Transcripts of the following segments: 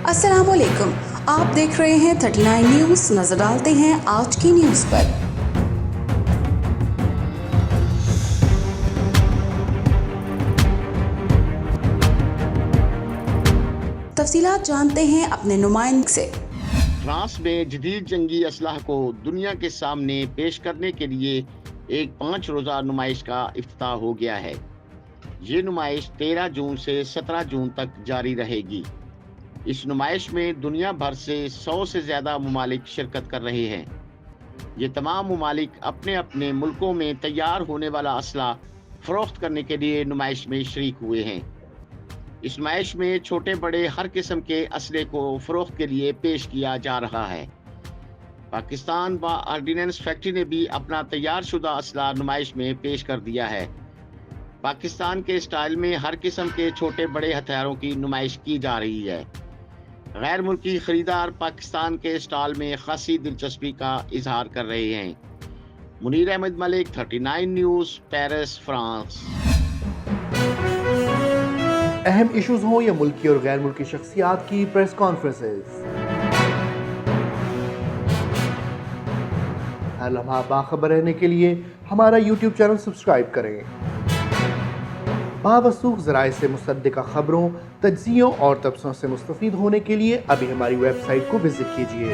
अस्सलाम वालेकुम, आप देख रहे हैं 39 न्यूज़। नजर डालते हैं आज की न्यूज़ पर। तफसीलात जानते हैं अपने नुमाइंदे से। फ्रांस में जदीद जंगी असलाह को दुनिया के सामने पेश करने के लिए एक 5 रोज़ा नुमाइश का इफ्तिताह हो गया है। ये नुमाइश 13 जून से 17 जून तक जारी रहेगी। इस नुमाइश में दुनिया भर से 100 से ज़्यादा ममालिक शिरकत कर रहे हैं। ये तमाम ममालिक अपने अपने मुल्कों में तैयार होने वाला असला फ़रोख्त करने के लिए नुमाइश में शरीक हुए हैं। इस नुमाइश में छोटे बड़े हर किस्म के असले को फ़रोख्त के लिए पेश किया जा रहा है। पाकिस्तान व आर्डिनेंस फैक्ट्री ने भी अपना तैयार शुदा असला नुमाइश में पेश कर दिया है। पाकिस्तान के स्टाइल में हर किस्म के छोटे बड़े हथियारों की नुमाइश की जा रही है। गैर मुल्की खरीदार पाकिस्तान के स्टॉल में खासी दिलचस्पी का इजहार कर रहे हैं। Munir Ahmed Malik, 39 news, Paris, France. अहम इश्यूज हों या मुल्की और गैर मुल्की शख्सियात की प्रेस कॉन्फ्रेंसेस, हर लम्हा बाखबर रहने के लिए हमारा YouTube चैनल सब्सक्राइब करें। बावसूख ज़राए से मुसद्दिक़ा खबरों, तज्ज़ियों और तबसरों से मुस्तफ़ीद होने के लिए अभी हमारी वेबसाइट को विजिट कीजिए।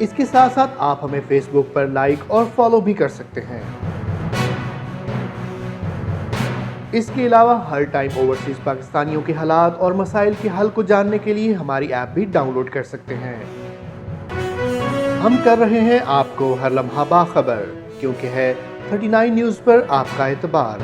इसके साथ साथ आप हमें फेसबुक पर लाइक और फॉलो भी कर सकते हैं। इसके अलावा हर टाइम ओवरसीज़ पाकिस्तानियों के हालात और मसाइल के हल को जानने के लिए हमारी ऐप भी डाउनलोड कर सकते हैं। हम कर रहे हैं आपको हर लम्हा बाखबर, क्योंकि है 39 न्यूज़ पर आपका एतबार।